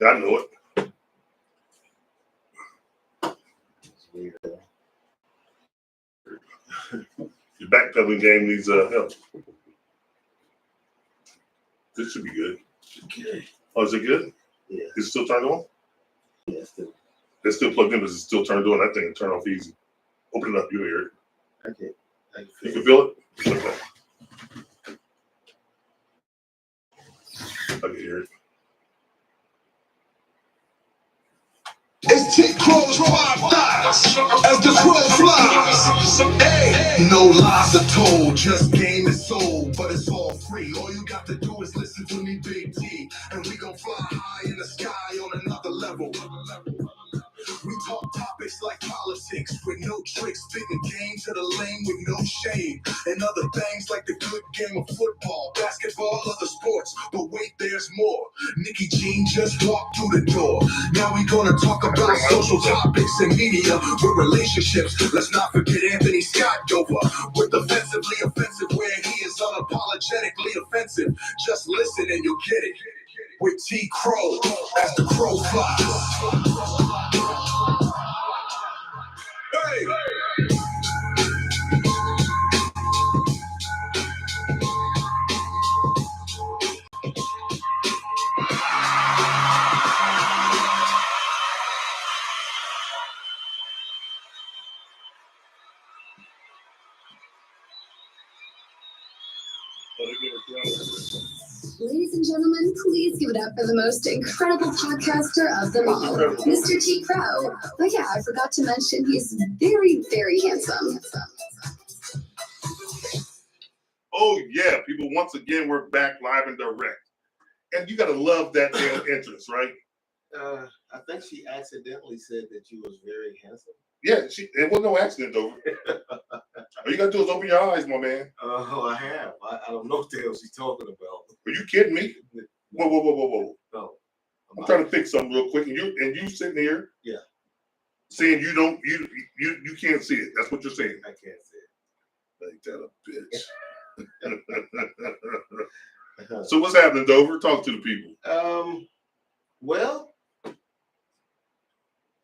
I know it. Your backpedaling game needs help. This should be good. Okay. Oh, is it good? Yeah. Is it still turned on? Yeah, still. It's still plugged in, but it's still turned on. That thing will turn off easy. Open it up. You hear it. I can You can feel it? Okay. I can hear it. It's T-Crow's 5 thighs as the crow flies. Hey, no lies are told, just game is sold, but it's all free. All you got to do is listen to me, Big T, and we gon' fly high in the sky on another level. We talk topics like politics with no tricks, spitting game to the lane with no shame, and other things like the good game of football, basketball, other sports. But wait, there's more. Nikki Jean just walked through the door. Now we gonna talk about social topics and media with relationships. Let's not forget Anthony Scott Dover with offensively offensive, where he is unapologetically offensive. Just listen and you'll get it. With T. Crow as the crow flies. Hey! Ladies and gentlemen, please give it up for the most incredible podcaster of them all, Mr. T. Crow. Oh yeah, I forgot to mention he's very, very handsome. Oh, yeah, people, once again, we're back live and direct. And you got to love that damn entrance, right? I think she accidentally said that you was very handsome. Yeah, it was no accident, though. All you got to do is open your eyes, my man. Oh, I have. I don't know what the hell she's talking about. Are you kidding me? Whoa. No. I'm trying to fix something real quick, and you sitting here, yeah, saying you can't see it. That's what you're saying. I can't see it. Ain't that a bitch? So what's happening, Dover? Talk to the people. Well,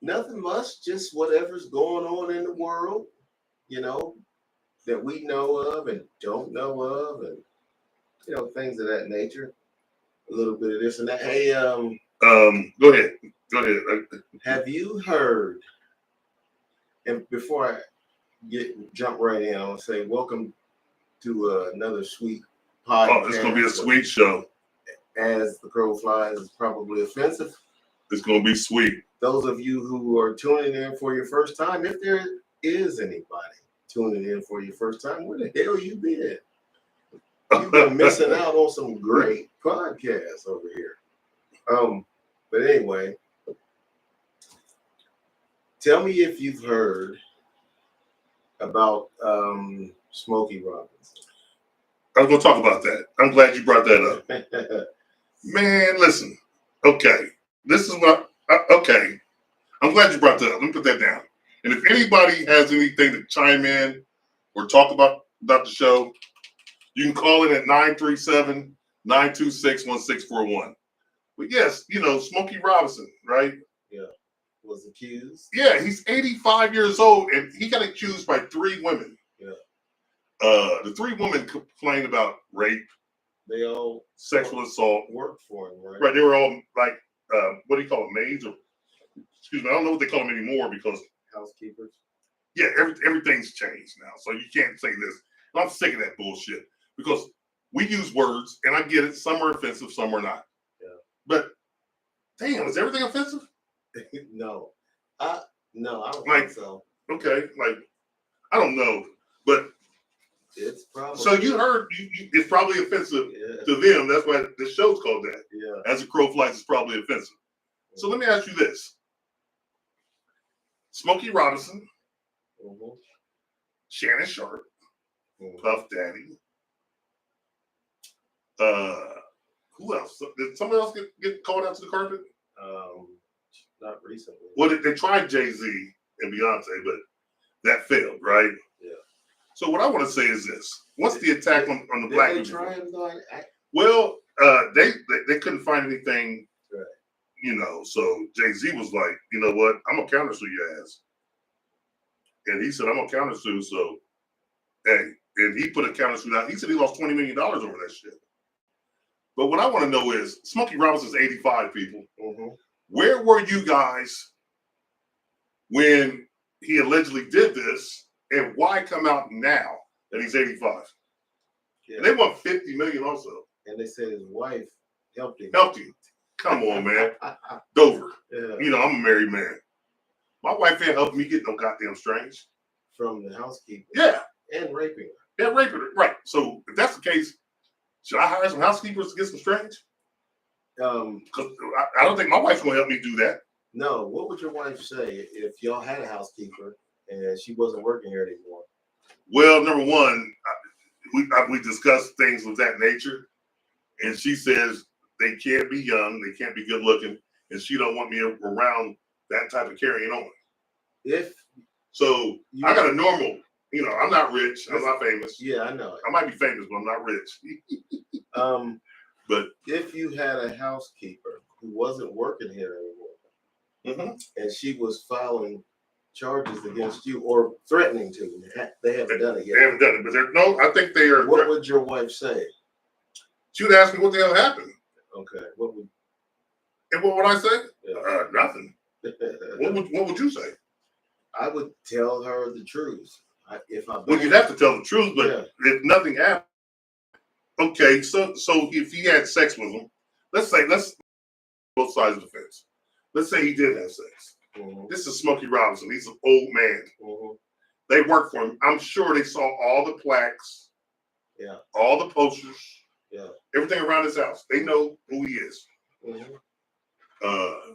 nothing much. Just whatever's going on in the world, that we know of and don't know of, and things of that nature. A little bit of this and that. Hey, go ahead. Have you heard? And before I jump right in, I'll say welcome to another sweet podcast. Oh, it's gonna be a sweet show. As the crow flies, is probably offensive. It's gonna be sweet. Those of you who are tuning in for your first time, if there is anybody tuning in for your first time, where the hell you been? You've been missing out on some great podcasts over here. But anyway, tell me if you've heard about Smokey Robinson. I was gonna talk about that. I'm glad you brought that up. Man, listen. Okay, this is what. Okay, I'm glad you brought that up. Let me put that down. And if anybody has anything to chime in or talk about the show, you can call in at 937-926-1641. But yes, Smokey Robinson, right? Yeah, was accused. Yeah, he's 85 years old, and he got accused by 3 women. Yeah. The 3 women complained about rape. They all sexual assault. Worked for him, right? Right. They were all like, what do you call them, maids? Or excuse me, I don't know what they call them anymore because housekeepers. Yeah, everything's changed now, so you can't say this. And I'm sick of that bullshit because we use words, and I get it. Some are offensive, some are not. Yeah. But damn, is everything offensive? No, I don't think so. Okay, I don't know, but it's probably. So you heard it's probably offensive to them. That's why the show's called that. Yeah. As a crow flies, it's probably offensive. Mm-hmm. So let me ask you this: Smokey Robinson, Shannon Sharpe, Puff Daddy. Who else? Did somebody else get called out to the carpet? Not recently. Well, they tried Jay-Z and Beyonce, but that failed, right? Yeah. So what I want to say is this: what's the attack on the black people? Well, they couldn't find anything So Jay-Z was like, you know what? I'm gonna countersue your ass. And he said, I'm gonna countersue. So, hey, and he put a countersue out. He said he lost $20 million over that shit. But what I want to know is, Smokey Robinson's 85 people. Mm-hmm. Where were you guys when he allegedly did this? And why come out now that he's 85? Yeah. And they want $50 million also. And they said his wife helped him. Helped you. Come on, man. Dover. Yeah. I'm a married man. My wife ain't helping me get no goddamn strange. From the housekeeper. Yeah. And raping her. Yeah, raping her. Right. So if that's the case, should I hire some housekeepers to get some strange? Because I don't think my wife's going to help me do that. No. What would your wife say if y'all had a housekeeper and she wasn't working here anymore? Well, number one, we discussed things of that nature. And she says they can't be young, they can't be good looking, and she don't want me around that type of carrying on. So I got a normal, I'm not rich, I'm not famous. Yeah, I know. I might be famous, but I'm not rich. But if you had a housekeeper who wasn't working here anymore, and she was filing charges against you or threatening to, they haven't done it yet. They haven't done it, but I think they are. What would your wife say? She would ask me what the hell happened. Okay. And what would I say? Yeah. Nothing. What would you say? I would tell her the truth. Well, you'd have to tell the truth, but if nothing happened, okay. So if he had sex with him, let's both sides of the fence. Let's say he did have sex. Mm-hmm. This is Smokey Robinson. He's an old man. Mm-hmm. They work for him. I'm sure they saw all the plaques, all the posters, everything around his house. They know who he is. Mm-hmm.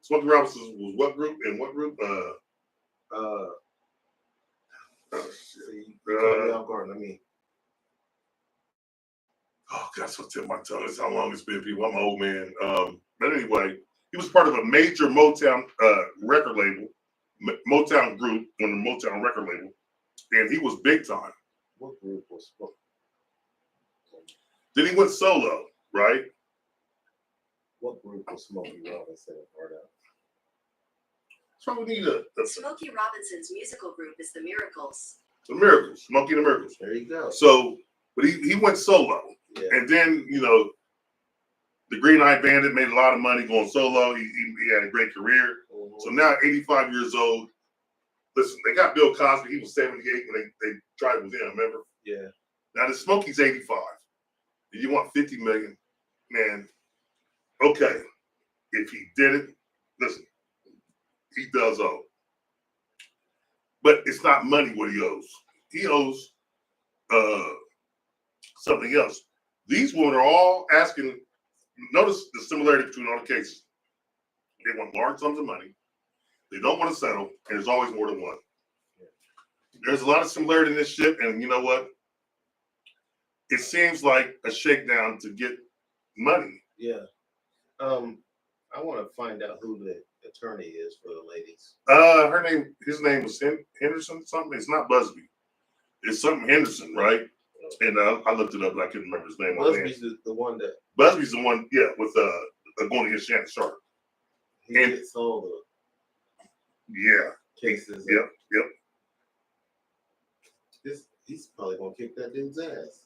Smokey Robinson was what group? And what group? Oh, that's what's in my tongue. That's how long it's been, people. I'm an old man. But anyway, he was part of a major Motown record label, Motown group, on the Motown record label, and he was big time. What group was Smokey? Then he went solo, right? What group was Smokey Robinson a part of? So we need Smokey Robinson's musical group is The Miracles. The Miracles, Smokey and the Miracles. There you go. So, but he went solo, and then the Green Eye Bandit made a lot of money going solo. He had a great career. Mm-hmm. So now, 85 years old. Listen, they got Bill Cosby. He was 78 when they tried with him. Remember? Yeah. Now the Smokey's 85. And you want 50 million, man? Okay, if he did it, listen, he does owe. But it's not money what he owes. He owes something else. These women are all asking, notice the similarity between all the cases. They want large sums of money. They don't want to settle, and there's always more than one. There's a lot of similarity in this shit, and you know what? It seems like a shakedown to get money. Yeah. I want to find out who the attorney is for the ladies. His name was Henderson something. It's not Busby. It's something Henderson, right? And I looked it up, but I couldn't remember his name. Busby's the one that. Busby's the one, with going against Shannon Sharp. He gets all the cases. Yep. He's probably gonna kick that dude's ass.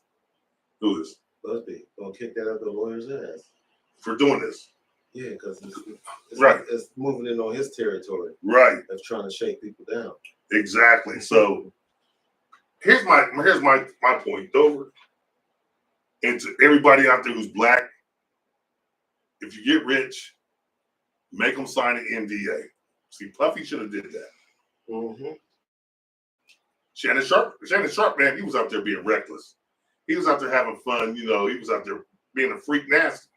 Who is? Busby gonna kick that other lawyer's ass for doing this. Yeah, because it's moving in on his territory. Right. Of trying to shake people down. Exactly. So here's my point, Dover. And to everybody out there who's black, if you get rich, make them sign an NDA. See, Puffy should have did that. Mm-hmm. Shannon Sharp, man, he was out there being reckless. He was out there having fun. He was out there being a freak nasty.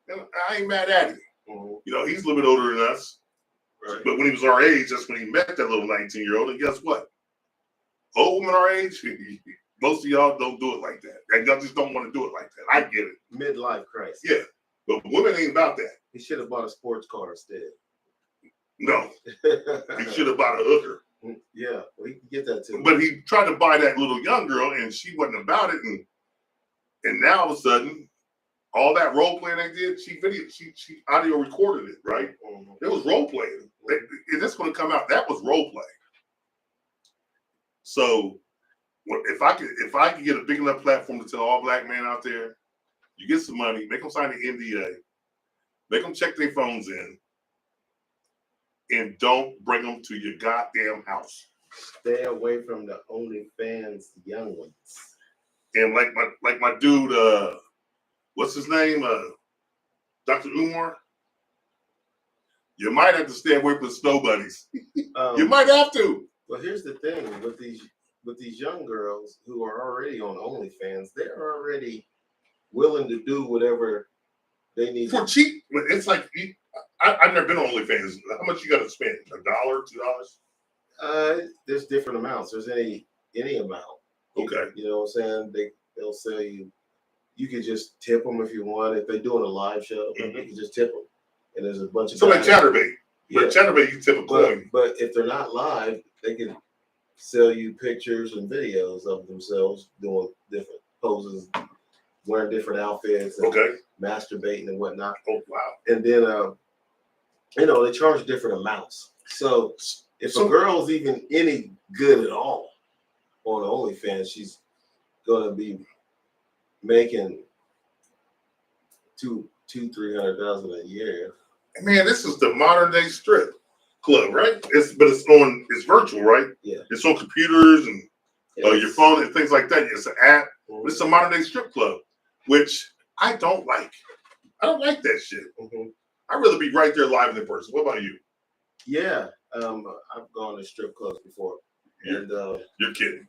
And I ain't mad at him. Mm-hmm. He's a little bit older than us. Right. But when he was our age, that's when he met that little 19-year-old. And guess what? Old women our age, most of y'all don't do it like that. And y'all just don't want to do it like that. I get it. Midlife crisis. Yeah. But women ain't about that. He should have bought a sports car instead. No. He should have bought a hooker. Yeah, well, he can get that too. But he tried to buy that little young girl, and she wasn't about it. And now all of a sudden, all that role playing they did, she audio recorded it, right? It was role playing. That's going to come out. That was role play. So, if I could get a big enough platform to tell all black men out there, you get some money, make them sign an NDA, make them check their phones in, and don't bring them to your goddamn house. Stay away from the OnlyFans young ones. And like my dude, what's his name? Dr. Umar. You might have to stay away from the snow bunnies. You might have to. Well, here's the thing with these young girls who are already on OnlyFans, they're already willing to do whatever they need For cheap. It's like I've never been on OnlyFans. How much you got to spend? $1, $2? There's different amounts. There's any amount. Okay. You know what I'm saying? They'll sell you. You can just tip them if you want. If they're doing a live show, you can just tip them. And there's a bunch of So like Chatterbait. Yeah. But Chatterbait, you tip a coin. But if they're not live, they can sell you pictures and videos of themselves doing different poses, wearing different outfits, and Okay. masturbating and whatnot. Oh wow. And then they charge different amounts. So if a girl's even any good at all on OnlyFans, she's gonna be making $200,000-$300,000 a year. Man, this is the modern day strip club, right? It's virtual, right? Yeah. It's on computers and your Yes. phone and things like that. It's an app. Mhm. But it's a modern day strip club, which I don't like. I don't like that shit. Mhm. I'd rather be right there live in person. What about you? Yeah, I've gone to strip clubs before, and You're kidding.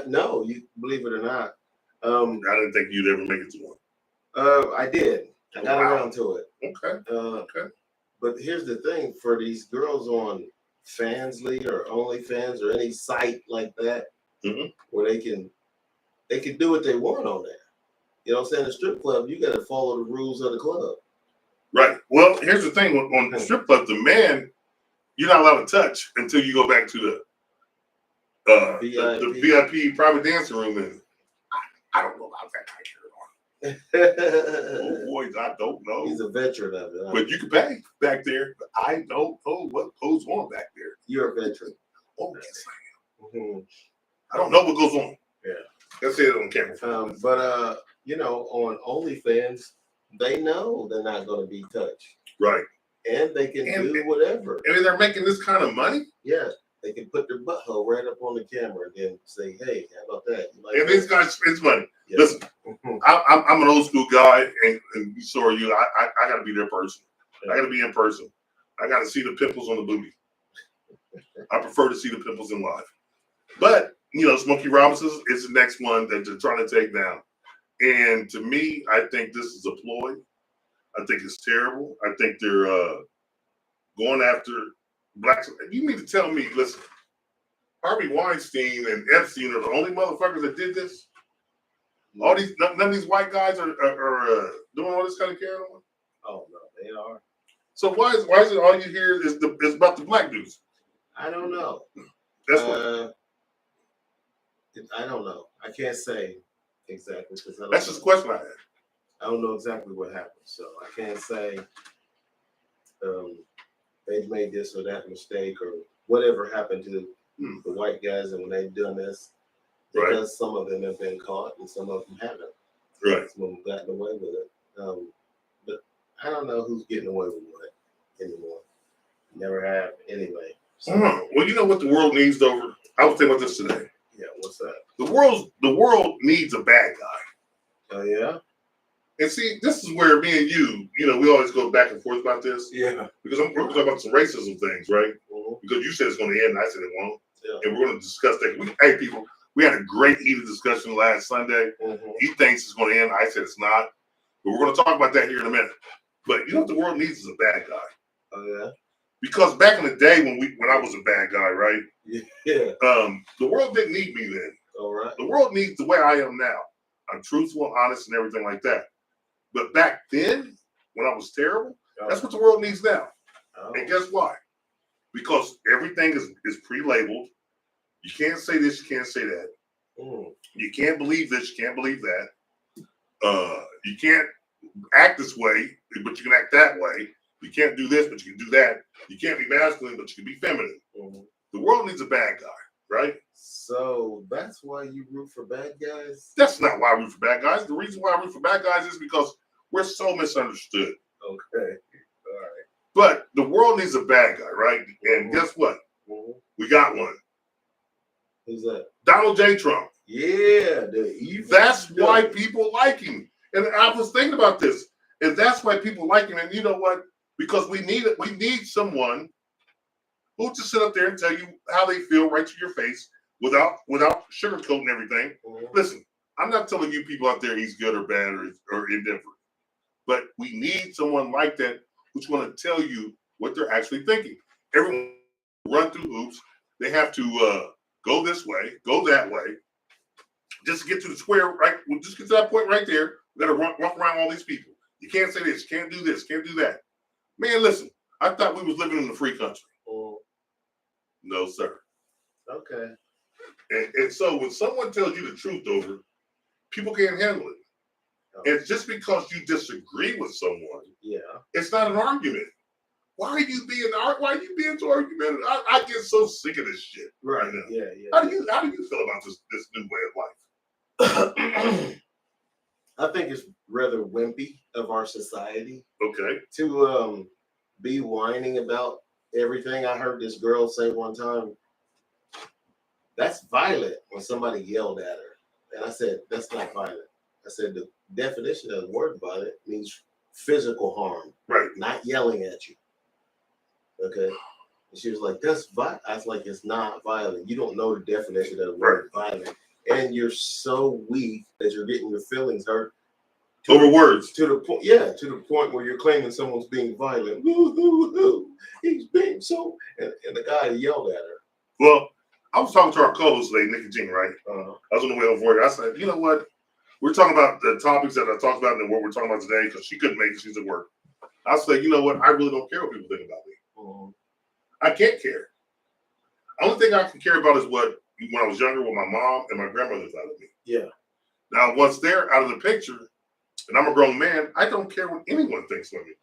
no, you believe it or not, I didn't think you'd ever make it to one. I did. I got Wow. around to it. Okay. Okay. But here's the thing: for these girls on Fansly or OnlyFans or any site like that, Mhm. where they can do what they want on there. You know what I'm saying? The strip club, you got to follow the rules of the club. Right. Well, here's the thing on the strip club: the man, you're not allowed to touch until you go back to the VIP private dancing room. And I don't know about that kind of carry on. Oh boys, I don't know. He's a veteran of it. Huh? But you can pay back there. But I don't know what goes on back there. You're a veteran. Oh, yes, I am. Mhm. I don't know what goes on. Yeah. Let's say it on camera. But on OnlyFans, they know they're not going to be touched, Right. and they can And- do whatever. And they're making this kind of money. Yeah, they can put their butthole right up on the camera and then say, "Hey, how about that?" You like And that? these guys, it's money. Yeah. Listen, Mhm. I'm an old school guy, and so are you. I got to be there person. I got to be in person. I got to see the pimples on the booty. I prefer to see the pimples in live. But Smokey Robinson is the next one that they're trying to take down. And to me, I think this is a ploy. I think it's terrible. I think they're going after blacks. You mean to tell me, listen, Harvey Weinstein and Epstein are the only motherfuckers that did this? All these, none of these white guys are doing all this kind of carrying on. Oh no, they are. So why is it all you hear is about the black dudes? I don't know. That's what. I don't know. I can't say exactly because That's just a question I had. I don't know exactly what happened, so I can't say they made this or that mistake or whatever happened to the white guys, and when they've done this, Right. because some of them have been caught and some of them haven't. Right. Some of them gotten away with it, but I don't know who's getting away with what anymore. Never have anyway. So, Well, you know what the world needs, Dover? I was thinking about this today. yeah, what's that? The world needs a bad guy. Oh yeah, And see, this is where me and you, we always go back and forth about this yeah. because we're talking about some racism things, right? Mhm. Because you said it's going to end, and I said it won't, Yeah. and we're going to discuss that. Hey, people, we had a great heated discussion last Sunday. Mhm. He thinks it's going to end. I said it's not, but we're going to talk about that here in a minute. But you know what the world needs is a bad guy. Oh yeah, Because back in the day when I was a bad guy, right? yeah. The world didn't need me then. All right. The world needs the way I am now. I'm truthful, honest, and everything like that. But back then, when I was terrible, that's what the world needs now. Oh. And guess why? Because everything is pre-labeled. You can't say this, you can't say that. Mm. You can't believe this, you can't believe that. You can't act this way, but you can act that way. You can't do this, but you can do that. You can't be masculine, but you can be feminine. Mhm. The world needs a bad guy, right? So that's why you root for bad guys? That's not why I root for bad guys. The reason why I root for bad guys is because we're so misunderstood. Okay. All right. But the world needs a bad guy, right? And guess what? Mhm. We got one. Who's that? Donald J. Trump. Yeah, the evil. That's why judge. people like him. And I was thinking about this. And that's why people like him. And you know what? Because we need someone who just sit up there and tell you how they feel right to your face without sugarcoating everything. Mhm. Listen, I'm not telling you people out there he's good or bad or indifferent. But we need someone like that who's going to tell you what they're actually thinking. Everyone run through hoops. They have to go this way, go that way. Just to get to the square, right? We'll just get to that point right there. We got to walk around all these people. You can't say this, can't do this, can't do that. Man, listen, I thought we was living in a free country. Mhm. No, sir. Okay. And so when someone tells you the truth over, people can't handle it. And just because you disagree with someone, Yeah. it's not an argument. Why are you being so argumentative? I get so sick of this shit right now. Yeah. Yeah. How do you feel about this new way of life? I think it's rather wimpy of our society Okay. to be whining about everything. I heard this girl say one time, that's violent when somebody yelled at her. And I said, that's not violent. I said, the definition of the word violent means physical harm, Right. not yelling at you. Okay. And she was like, that's violent. I was like, it's not violent. You don't know the definition of the word violent. And you're so weak that you're getting your feelings hurt. Over words. To the point, yeah, to the point where you're claiming someone's being violent. Woo, he's being so, and the guy yelled at her. Well, I was talking to our co-host today, Nikki Jean, right? Uh-huh. I was on the way over work. I said, you know what? We're talking about the topics that I talked about and what we're talking about today because she couldn't make it. She's at work. I said, you know what? I really don't care what people think about me. Uh-huh. I can't care. The only thing I can care about is what, when I was younger, what my mom and my grandmother thought of me. Yeah. Now, once they're out of the picture, and I'm a grown man, I don't care what anyone thinks of me.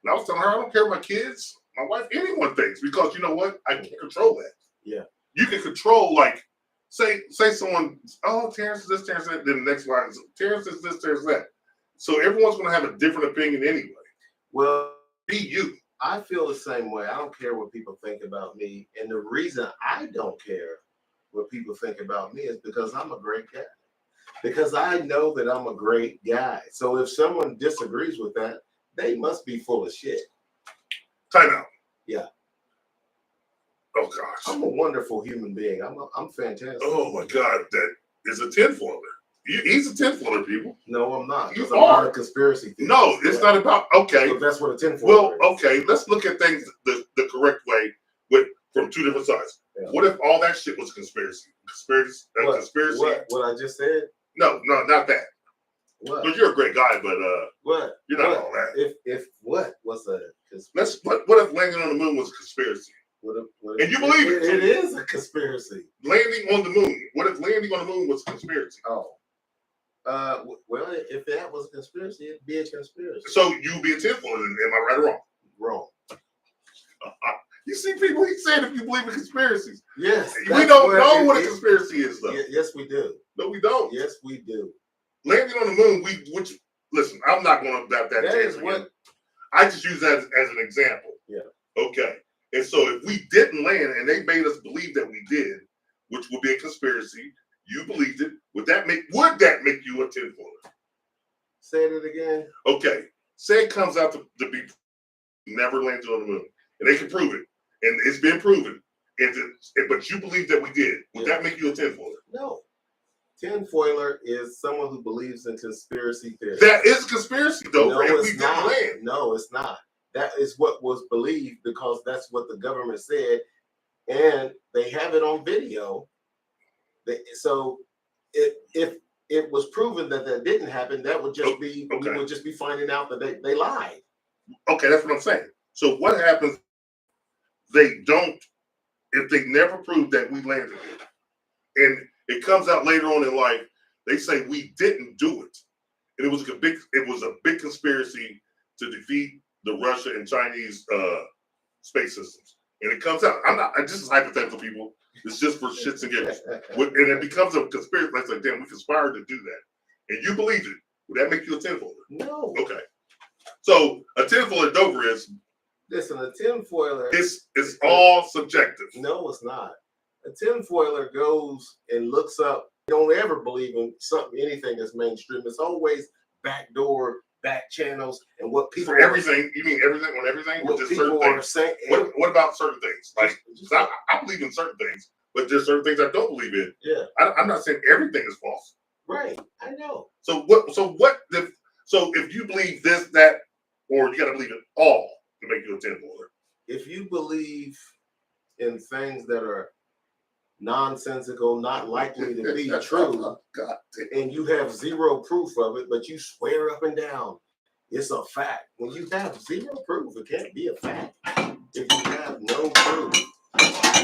And I was telling her, I don't care what my kids, my wife, anyone thinks, because you know what? I can't control that. Yeah. You can control, like, say someone, oh, Terrence is this, Terrence is that, then the next line is, Terrence is this, Terrence is that. So everyone's going to have a different opinion anyway. Well, Be you. I feel the same way. I don't care what people think about me. And the reason I don't care what people think about me is because I'm a great guy. Because I know that I'm a great guy. So if someone disagrees with that, they must be full of shit. Time out. Yeah. Oh, gosh. I'm a wonderful human being. I'm fantastic. Oh, my God. That is a tinfoiler. He's a tinfoiler, people. No, I'm not. You I'm not are. a conspiracy theorist. No, it's not about, okay. But that's what a tinfoiler Well, is. okay, let's look at things the correct way from two different sides. Yeah. What if all that shit was conspiracy? Conspiracy? What I just said? No, not that. What? Because you're a great guy, but What? you're not What? all that. If what was a conspiracy? What if landing on the moon was a conspiracy? What And you believe it? It is a conspiracy. Landing on the moon. What if landing on the moon was a conspiracy? Oh. Well, if that was a conspiracy, it'd be a conspiracy. So you'd be a tinfoiler, am I right or wrong? Wrong. You see, people, he's saying if you believe in conspiracies. Yes. We don't know what a conspiracy is, though. Yes, we do. No, we don't. Yes, we do. Landing on the moon, listen, I'm not going to about that. That is what. I just use that as an example. Yeah. Okay. And so if we didn't land and they made us believe that we did, which would be a conspiracy, you believed it, would that make you a tinfoiler? Say it again. Okay. Say it comes out to be never landed on the moon. And they can prove it. And it's been proven. But you believe that we did. Would that make you a tinfoiler? No. Tinfoiler is someone who believes in conspiracy theories. That is conspiracy, though. No, if we it's didn't not. land. No, it's not. That is what was believed because that's what the government said, and they have it on video. So if it was proven that didn't happen, that would just be we would just be finding out that they lied. Okay, that's what I'm saying. So what happens? If they never prove that we landed it, and it comes out later on in life, they say we didn't do it, and it was a big conspiracy to defeat the Russia and Chinese space systems. And it comes out. This is hypothetical, people. It's just for shits and giggles. And it becomes a conspiracy. Like, damn, we conspired to do that, and you believed it. Would that make you a tinfoiler? No. Okay. So a tinfoiler Dover is. Listen, a tinfoiler. It's all subjective. No, it's not. A tinfoiler goes and looks up. Don't ever believe in anything that's mainstream. It's always backdoor, back channels, and what people For everything. You mean everything on everything, or what just people certain are things? saying. What about certain things? Like, Just- I believe in certain things, but there's certain things I don't believe in. yeah, I'm not saying everything is false. right. I know. So if you believe this, that, or you got to believe it all to make you a tinfoiler. If you believe in things that are nonsensical, not likely to be true, God damn. and you have zero proof of it, but you swear up and down it's a fact. When you have zero proof, it can't be a fact. If you have no proof,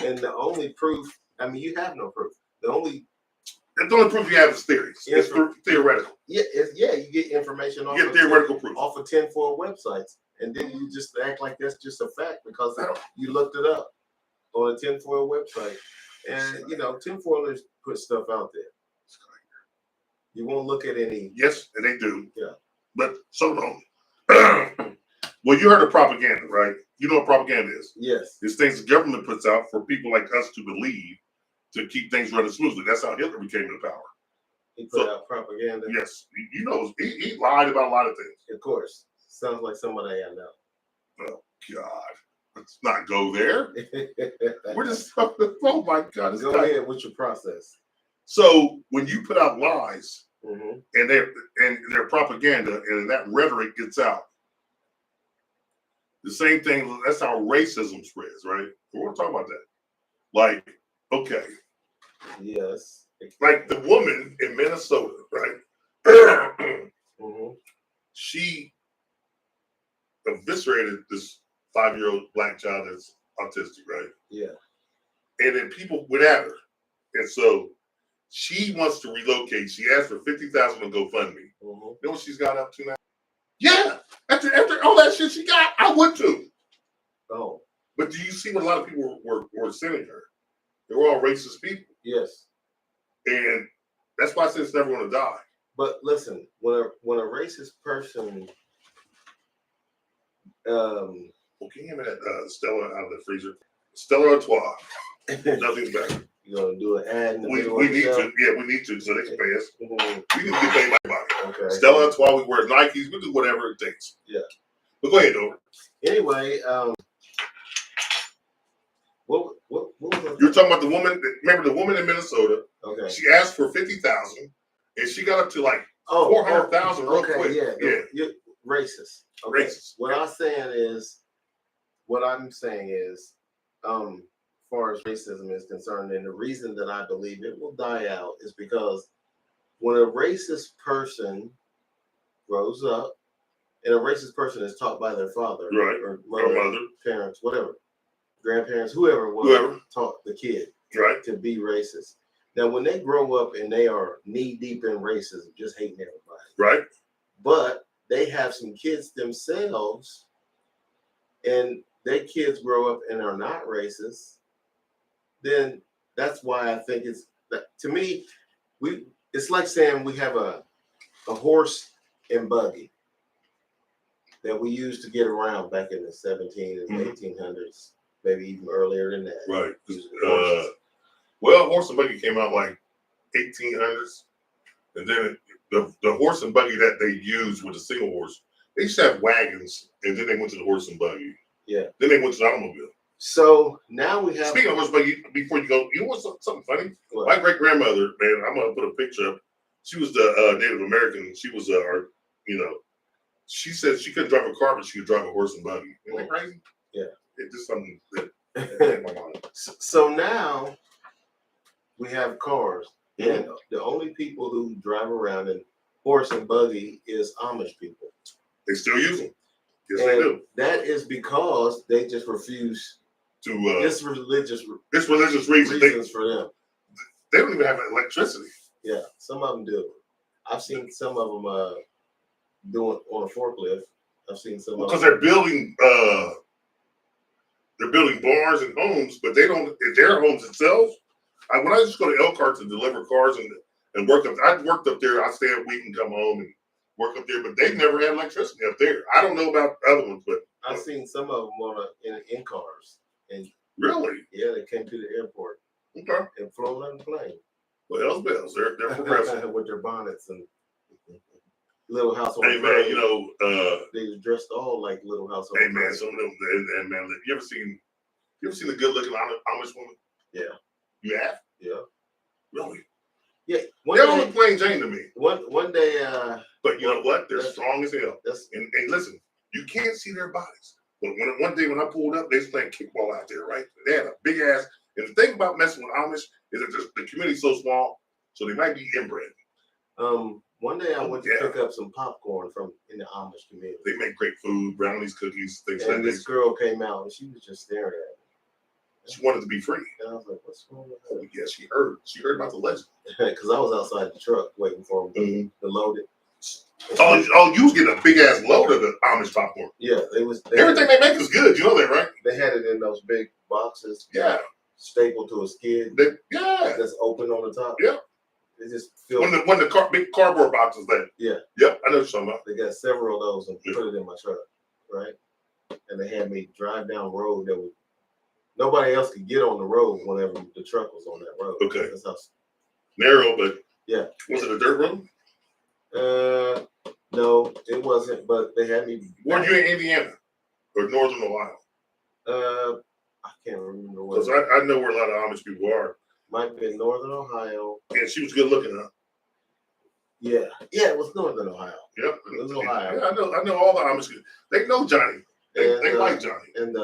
and the only proof, I mean, you have no proof. The only proof you have is theories. It's theoretical. you get information off You get theoretical proof. off of tinfoil websites, and then you just act like that's just a fact because you looked it up on a tinfoil website. And tinfoilers put stuff out there. You won't look at any. Yes, and they do. Yeah. But so long. Well, you heard of propaganda, right? You know what propaganda is. Yes. It's things the government puts out for people like us to believe to keep things running smoothly. That's how Hitler became in power. He put out propaganda. Yes. He lied about a lot of things. Of course. Sounds like somebody I know. Oh, God. Let's not go there. We're just, oh my God. Go ahead with your process. So when you put out lies Mm-hmm. and their propaganda and that rhetoric gets out, the same thing, that's how racism spreads, right? We want to talk about that. Like, okay. Yes. Like the woman in Minnesota, right? Mm-hmm. She eviscerated this 5-year-old black child that's autistic, right? Yeah. And then people went at her. And so she wants to relocate. She asked for $50,000 on GoFundMe. Mm-hmm. You know what she's got up to now? Yeah. After all that shit she got, I would too. Oh. But do you see what a lot of people were sending her? They were all racist people. Yes. And that's why I said it's never going to die. But listen, when a racist person, Well, can you give me that Stella out of the freezer? Stella Artois. Nothing's better. you're gonna do an ad in the We middle of the need show? to. Yeah, we need to so they can pay us. Mhm. We need to get paid by everybody. Okay. Stella Artois, we wear Nikes, we do whatever it takes. Yeah. But go ahead, though. Anyway, what was it? You're talking about the woman. Remember the woman in Minnesota? Okay. She asked for $50,000, and she got up to like Oh, 400,000 real okay, quick. yeah. You're racist. Okay. Racist. What I'm saying is, as far as racism is concerned, and the reason that I believe it will die out is because when a racist person grows up, and a racist person is taught by their father, Right, or or mother, parents, whatever, grandparents, whoever taught the kid right? to be racist. Now, when they grow up and they are knee deep in racism, just hating everybody, Right. but they have some kids themselves, and their kids grow up and are not racist, then that's why I think to me, it's like saying we have a horse and buggy that we used to get around back in the 1700s and 1800s, maybe even earlier than that. Right. Using horses. Well, horse and buggy came out like 1800s, and then the horse and buggy that they used with a single horse, they used to have wagons, and then they went to the horse and buggy. Yeah. Then they went to the automobile. So now we have. Speaking of horse and buggy, before you go, you know what's something funny? What? My great grandmother, man, I'm gonna put a picture up. She was the Native American. She was she said she couldn't drive a car, but she could drive a horse and buggy. Isn't that crazy? Yeah. It's just something that in my mind. So now we have cars, Mm-hmm. and the only people who drive around in horse and buggy is Amish people. They still use them. Yes, and they do. that is because they just refuse. To It's religious it's religious reasons. reasons for them. They don't even have electricity. Yeah, some of them do. I've seen some of them doing on a forklift. I've seen some. Because they're building bars and homes, but they don't. Their homes itself. When I used to go to Elkhart to deliver cars and work up, I worked up there. I stay a week and come home and work up there, but they've never had electricity up there. I don't know about the other ones, but I've seen some of them in cars, and really, yeah, they came to the airport okay. and flown on the plane. Well, bells. They're progressive. With their bonnets and Little House on Hey the man, Prairie. you know, They was dressed all like Little House on hey the man, Prairie. some of them. And man, you ever seen a good looking Amish woman? Yeah. You have? Yeah. Really? Yeah. They all look plain Jane to me. One day. But you know what? They're That's- strong as hell. And listen, you can't see their bodies. But one day when I pulled up, they was playing kickball out there, right? They had a big ass. And the thing about messing with Amish is that the community's so small, so they might be inbred. One day I went to Yeah. pick up some popcorn in the Amish community. They make great food, brownies, cookies, things like And that. this girl came out and she was just staring at me. She wanted to be free. And I was like, what's wrong with her? Yeah, she heard. She heard about the legend. Because I was outside the truck waiting for them to load it. Oh, you was getting a big ass load of the Amish popcorn. Yeah, Everything they make is good. You know that, right? They had it in those big boxes. Yeah. Stapled to a skid Yeah. that's open on the top. Yeah. They just filled. When the big cardboard boxes there. Yeah. Yep, I know what you're talking about. They got several of those and Yeah. put it in my truck, right? And they had me drive down the road that nobody else could get on the road whenever the truck was on that road. Okay. That's how. Narrow, but Yeah. Was it a dirt road? No, it wasn't. But they had me. Were you in Indiana or Northern Ohio? I can't remember what. Because I know where a lot of Amish people are. Might have been Northern Ohio. And she was good looking, huh? Yeah, it was Northern Ohio. Yep. It was Ohio. Yeah, I know all the Amish. They know Johnny. They And, like Johnny. And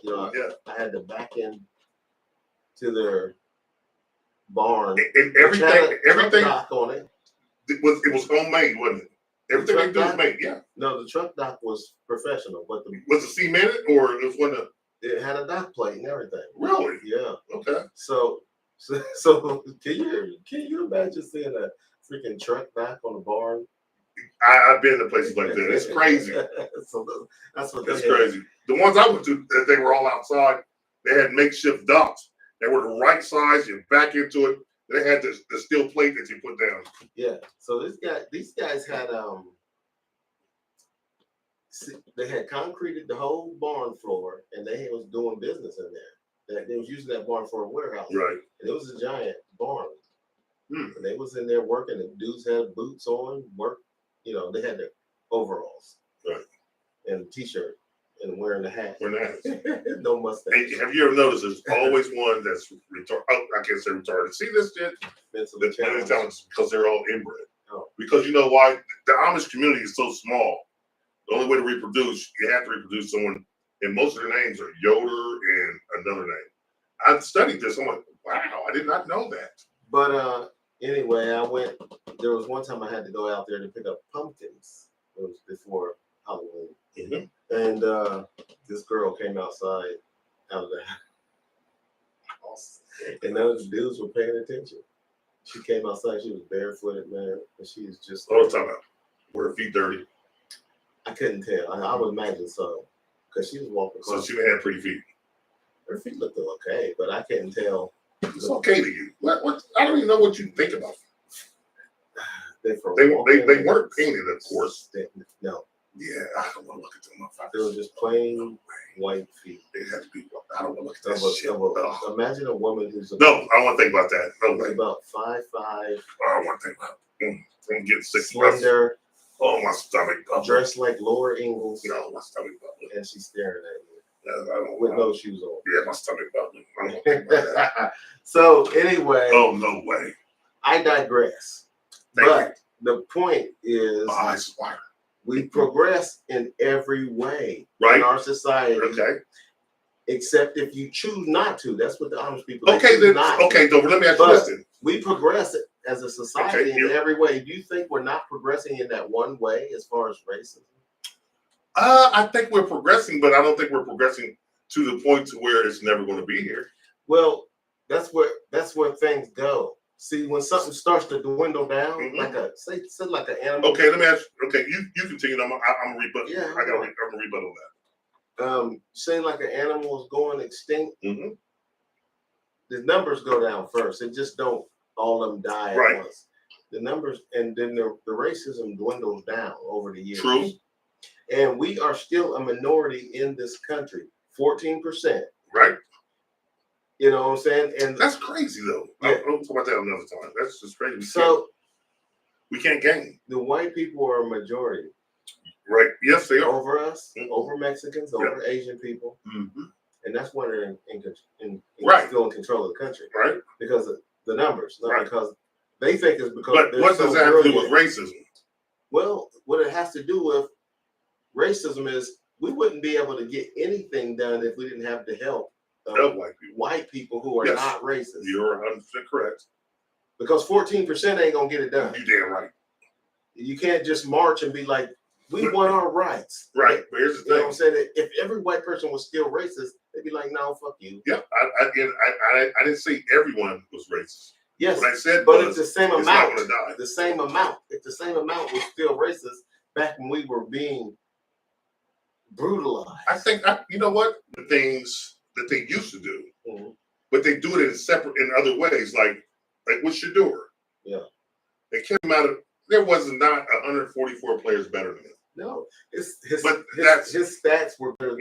Yeah. I had to back in to their barn. And which had a everything truck dock on it. it was homemade, wasn't it? Everything they do is made. Yeah. No, the truck dock was professional, but Was it cemented or it was one of it had a dock plate and everything. really? Yeah. Okay. So can you imagine seeing a freaking truck dock on a barn? I've been to places like that. It's crazy. So that's what That's they had. crazy. The ones I went to, they were all outside. They had makeshift docks. They were the right size. You back into it. They had the steel plate that you put down. Yeah. So these guys had they had concreted the whole barn floor, and they was doing business in there. They was using that barn for a warehouse. Right. And it was a giant barn. Hmm. And they was in there working. The dudes had boots on, they had their overalls. Right. And a t-shirt and wearing the hat. We're not. No mustache. Hey, have you ever noticed there's always one that's retarded? Oh, I can't say retarded. See this shit? Mentally That's challenged. because they're all inbred. Oh. Because you know why? The Amish community is so small. The only way to reproduce, you have to reproduce someone, and most of their names are Yoder and another name. I studied this. I'm like, wow, I did not know that. But anyway, there was one time I had to go out there to pick up pumpkins. It was before Halloween. Mhm. And this girl came outside out of the house. And none of the dudes were paying attention. She came outside, she was barefooted, man. And she was just All the time. Were her feet dirty? I couldn't tell. I would imagine so. Because she was walking So across. she didn't have pretty feet. Her feet looked okay, but I couldn't tell. It's okay to you. What? I don't even know what you think about. They weren't painted, of course. No, Yeah, I don't want to look at them they were motherfuckers. just plain white feet. They have to be. I don't want to look at Of that shit. Ugh. imagine a woman who's No, I don't want to think about that. No way. about 5'5", I don't want to think about it. I'm getting sick. to my- slender, Oh, my stomach. bubbling. dressed like Laura Ingalls, No, my stomach bubbling. and she's staring at me Yeah, I don't with know. no shoes on. Yeah, my stomach bubbling. I don't think about that. So anyway, Oh, no way. I digress. Thank But the point is, My eyes are watering. we progress in every way Right. in our society, Okay. except if you choose not to. That's what the Amish people. they Okay, choose then. not to. Okay, Dover, let me ask you But- this then. We progress as a society Okay, in you- every way. Do you think we're not progressing in that one way as far as racism? I think we're progressing, but I don't think we're progressing to the point to where it's never going to be here. Well, that's where things go. See, when something starts to dwindle down, Mhm. like a say like an animal. Okay, let me ask. Okay, you continue. I'm a rebuttal. Yeah, I'm a rebuttal that. Say like an animal is going extinct, Mm-hmm. the numbers go down first. It just don't all of them die at Right. once. The numbers, and then the racism dwindles down over the years. True. And we are still a minority in this country, 14%. Right. You know what I'm saying? And That's crazy though. Yeah. I'll talk about that another time. That's just crazy. so We can't gain. the white people are a majority Right. Yes, they are. over us, Mhm. over Mexicans, over Asian people, Mm-hmm. and that's why they're Right. still in control of the country Right. because of the numbers, not Right. because they think it's because. But they're what so does that have to do with brilliant. racism? Well, what it has to do with racism is we wouldn't be able to get anything done if we didn't have the help of Of white people. white people who are Yes. not racist. You're 100% correct. Because 14% ain't gonna get it done. You damn right. You can't just march and be like, we But- want our rights. Right. But here's the You know what I'm thing. saying? If every white person was still racist, they'd be like, no, fuck you. Yep. I didn't say everyone was racist. Yes, What I said but was it's the same it's not amount. going to die. The same amount. If the same amount was still racist back when we were being brutalized. I think you know what the things that they used to do, Mhm. but they do it in other ways, like with Shador. Yeah. It came out of there was not 144 players better than him. No, his stats were better than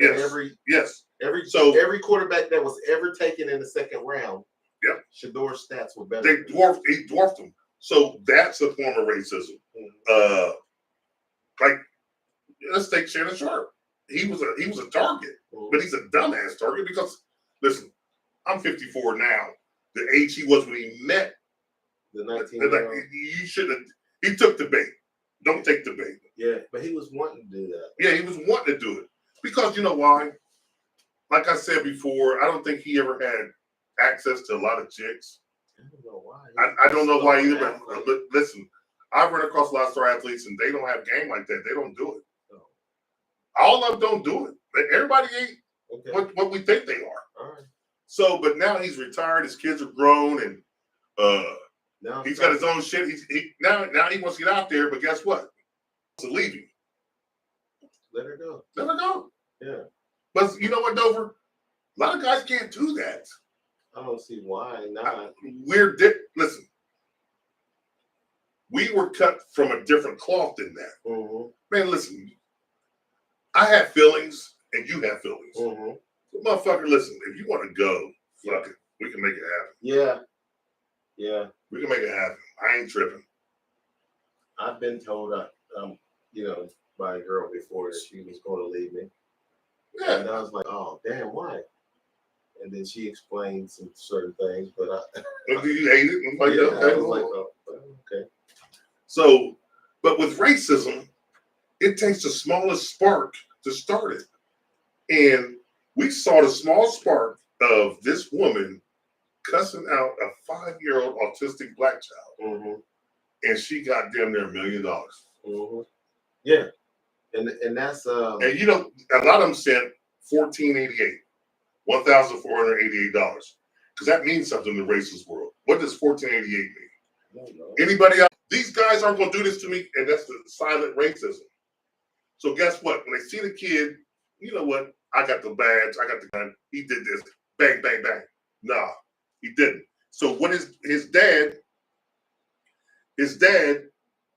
Yes. every So- every quarterback that was ever taken in the second round. Yep. Shador's stats were better. They than him. dwarfed him. So that's a form of racism. Mhm. Like let's take Shannon Sharp. He was a target, Mhm. but he's a dumbass target because listen, I'm 54 now. The age he was when he met, The 19 like you should have. He took the bait. Don't take the bait. Yeah, but he was wanting to do that. Yeah, he was wanting to do it because you know why? Like I said before, I don't think he ever had access to a lot of chicks. I don't know why. I don't know why either. But listen, I've run across a lot of star athletes and they don't have game like that. They don't do it. No. All of them don't do it. Everybody ain't Okay. what we think they are. All right. So, but now he's retired. His kids are grown, and Now he's got his own shit. Now he wants to get out there, but guess what? He wants to leave you. Let her go. Let her go. Yeah. But you know what, Dover? A lot of guys can't do that. I don't see why not. Listen, we were cut from a different cloth than that. Mm-hmm. Man, listen, I have feelings and you have feelings. Mm-hmm. So, motherfucker, listen, if you want to go, fuck it. We can make it happen. Yeah. Yeah. We can make it happen. I ain't tripping. I've been told, by a girl before that she was going to leave me. Yeah. And I was like, oh, damn, why? And then she explained some certain things, but Do you hate it? I'm like, I okay, was like, well. oh, well, okay. So, but with racism, it takes the smallest spark to start it. And we saw the small spark of this woman cussing out a 5-year-old autistic black child. Mm-hmm. And she got damn near $1 million. Mm-hmm. Yeah. And that's And you know, a lot of them sent $1,488, $1,488. Because that means something in the racist world. What does $1,488 mean? I don't know. Anybody else? These guys aren't going to do this to me, and that's the silent racism. So guess what? When they see the kid, you know what? I got the badge. I got the gun. He did this. Bang, bang, bang. Nah, he didn't. So what is his dad? His dad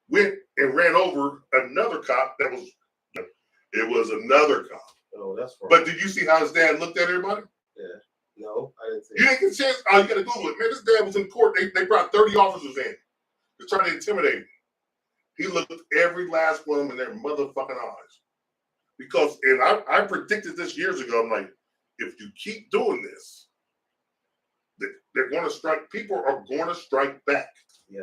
went and ran over another cop that was. It was another cop. Oh, that's wrong. But did you see how his dad looked at everybody? No, I didn't see You didn't get a chance. Oh, you got to Google it. Man, this dad was in court. They brought 30 officers in. They're trying to intimidate him. He looked every last one of them in their motherfucking eyes. Because, and I predicted this years ago, I'm like, if you keep doing this, they're going to strike. People are going to strike back. Yeah.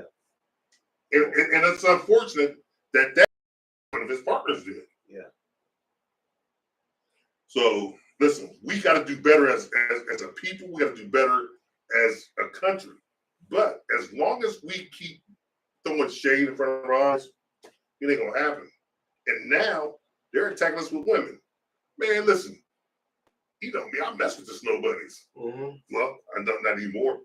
And it's unfortunate that one of his partners did. Yeah. So listen, we got to do better as a people. We got to do better as a country. But as long as we keep throwing shade in front of our eyes, it ain't gonna happen. And now they're attacking us with women. Man, listen, you know me, I mess with the snow bunnies. Mm-hmm. Well, I don't not anymore.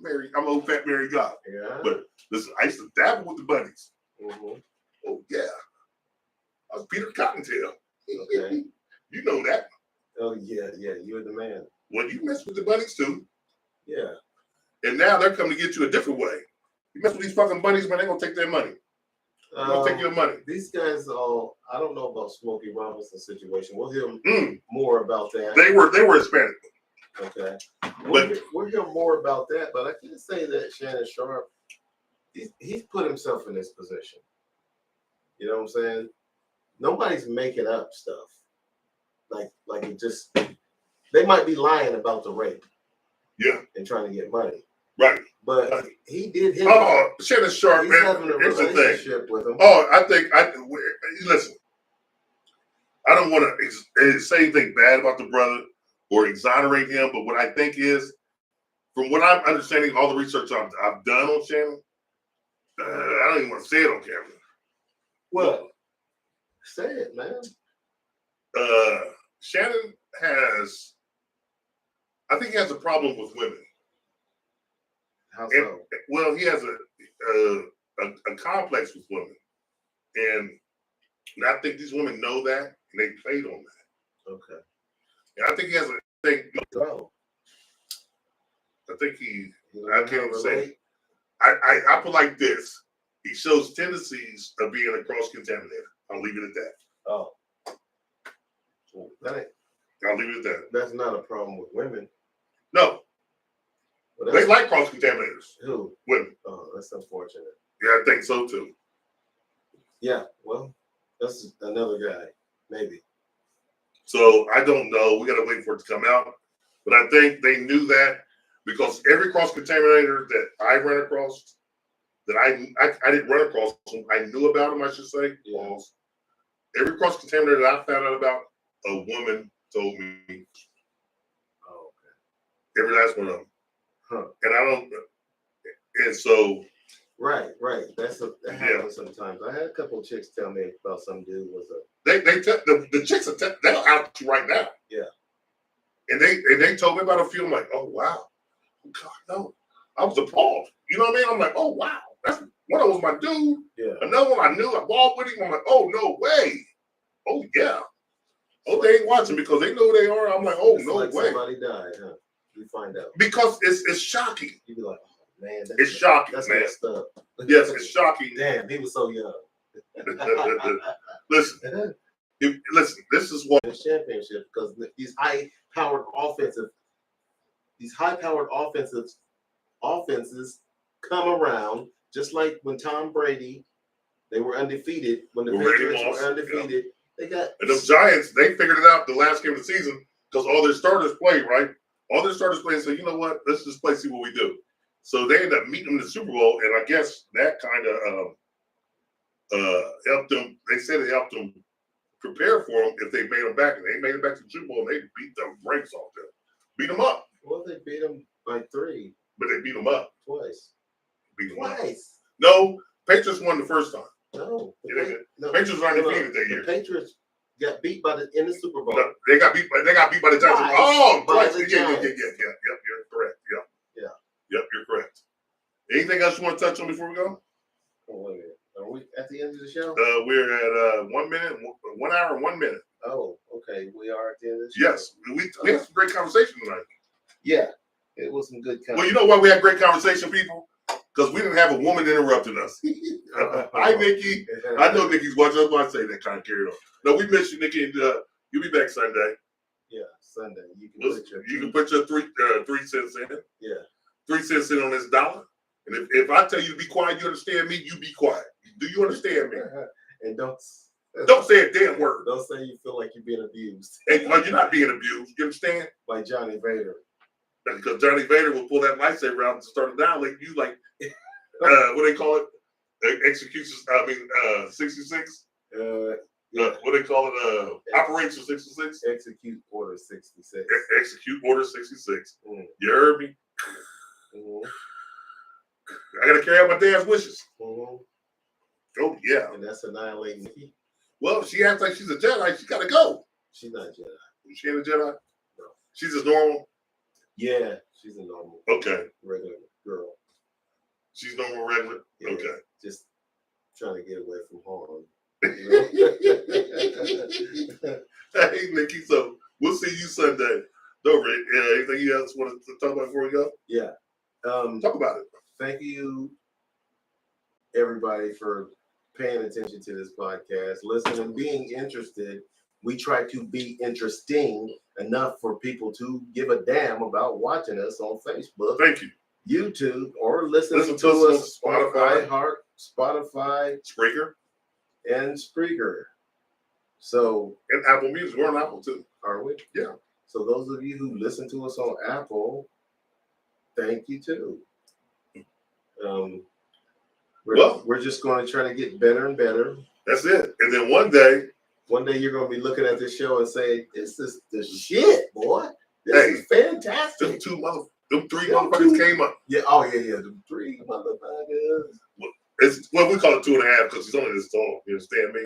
I'm an old fat married guy. Yeah. But listen, I used to dabble with the bunnies. Mhm. Oh yeah, I was Peter Cottontail. Okay. You know that. Oh yeah, you're the man. Well, you mess with the bunnies too, Yeah. and now they're coming to get you a different way. You mess with these fucking bunnies, man, they're gonna take their money. They're gonna take your money. These guys all, I don't know about Smokey Robinson situation. We'll hear Mm. more about that. They were Hispanic. Okay. But We'll hear more about that, but I can say that Shannon Sharpe, he's put himself in this position. You know what I'm saying? Nobody's making up stuff. Like it just, they might be lying about the rape. Yeah. And trying to get money. Right. But he did his. Oh, Shannon Sharpe, He's man. having a Here's the thing. relationship with him. Oh, listen. I don't want to say anything bad about the brother or exonerate him, but what I think is, from what I'm understanding, all the research I've done on Shannon, I don't even want to say it on camera. Well, say it, man. Shannon has, I think he has a problem with women. How so? Well, he has a complex with women, and I think these women know that, and they played on that. Okay. And I think he has a thing. So, I think he. you I know can't how say. relate? I put like this. He shows tendencies of being a cross contaminator. I'll leave it at that. Oh. Well, I'll leave it at that. that's not a problem with women. No, But they that's like cross contaminators. who? Women. Oh, that's unfortunate. Yeah, I think so too. Yeah, well, that's another guy, maybe. So I don't know. We got to wait for it to come out. But I think they knew that because every cross contaminator that I ran across, that I didn't run across them, I knew about them, I should say. Yeah. Every cross contaminator that I found out about, a woman told me. Oh, okay. Every last one of them. Huh. And I don't. And so. Right. That Yeah. happens sometimes. I had a couple of chicks tell me about some dude was a. The chicks they'll out you right now. Yeah. And they told me about a few. I'm like, oh wow, God no, I was appalled. You know what I mean? I'm like, oh wow, that's one of them was my dude. Yeah. Another one I knew I balled with him. I'm like, oh no way. Oh yeah. Oh, they ain't watching because they know who they are. I'm like, oh It's no like way. somebody died, huh? You find out. Because it's shocking. You be like, oh man, It's shocking, that's man. messed up. Yes, it's shocking. Damn, he was so young. Listen, this is what. Championship because these high-powered offenses come around just like when Tom Brady, they were undefeated when the When Brady Patriots lost, were undefeated. They got And the Giants, they figured it out the last game of the season because all their starters played, right? All their starters played and said, you know what? Let's just play, see what we do. So they ended up meeting them in the Super Bowl, and I guess that kind of helped them. They said it helped them prepare for them if they made them back. And they made it back to the Super Bowl, and they beat the brakes off them. Beat them up. well, they beat them by 3 But they beat them up. twice. Beat them up. Twice? No, Patriots won the first time. No. The Patriots were undefeated that year. The Patriots got beat in the Super Bowl. No, they got beat by the Giants. Twice. Oh, By twice. the Yeah. Giants. Yep, you're correct. Yep. Yeah. Yep, you're correct. Anything else you want to touch on before we go? Oh, wait a minute. Are we at the end of the show? We're at 1 minute, 1 hour, and 1 minute. Oh, okay. We are at the end of the show. Yes, we had some great conversation tonight. Yeah. It was some good Well, you know why we had great conversation, people? Because we didn't have a woman interrupting us. Hi, Nikki. I know Nikki's watching. That's why I say that kind of carried on. No, we miss you, Nikki, and you'll be back Sunday. Yeah, Sunday. You You can put your 3 cents in. Yeah. 3 cents in on this dollar. And if I tell you to be quiet, you understand me, you be quiet. Do you understand me? And don't say a damn word. Don't say you feel like you're being abused. And you're not being abused. You understand? Like Johnny Vader. Because Johnny Vader will pull that lightsaber out and start annihilating you like, what they call it? Executions, 66? Yeah. What they call it? Operation 66? Execute Order 66. Execute Order 66. Mm. You heard me? Mm-hmm. I got to carry out my dad's wishes. Mm-hmm. Oh, yeah. And that's annihilating Nikki. Well, she acts like she's a Jedi. She got to go. She's not Jedi. She ain't a Jedi? No. She's just normal. Yeah, she's a normal, Okay. regular girl. She's normal regular? Yeah, Okay. just trying to get away from harm. Hey, Nikki, so we'll see you Sunday. Don't anything you else want to talk about before we go? Yeah. Talk about it. Thank you, everybody, for paying attention to this podcast, listening, and being interested. We try to be interesting enough for people to give a damn about watching us on Facebook, Thank you. YouTube, or listening Listen to to us on Spotify. iHeart, Spotify, Spreaker and Spreaker. So, and Apple Music. We're on Apple too. are we? Yeah. So those of you who listen to us on Apple, thank you too. We're just going to try to get better and better. That's it. And then one day you're going to be looking at this show and say, "This is the shit, boy. This is fantastic." them three motherfuckers came up. Yeah. Oh yeah. The 3 motherfuckers. It's well, we call it 2.5 because she's only this tall. You understand me?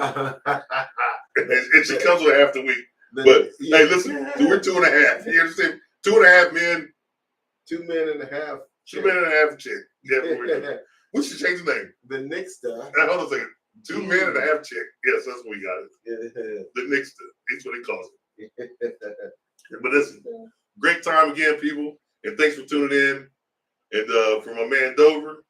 and she comes with half the week. But hey, listen, we're 2.5. You understand? 2.5 men. 2 men and a half. 2 men and a half chick. Yeah, we should change the name. The Nixta. Hold on a second. 2 men and a half chick. Yes, that's what we got it. Yeah. The Nixta. That's what he calls it. But listen, great time again, people. And thanks for tuning in. And for my man Dover.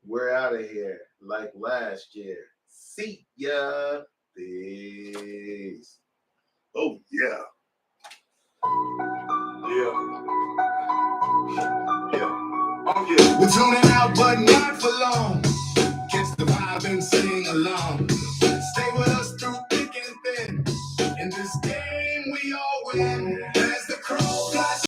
We're out of here like last year. See ya. Peace. Oh, yeah. We're tuning out, but not for long. Catch the vibe and sing along.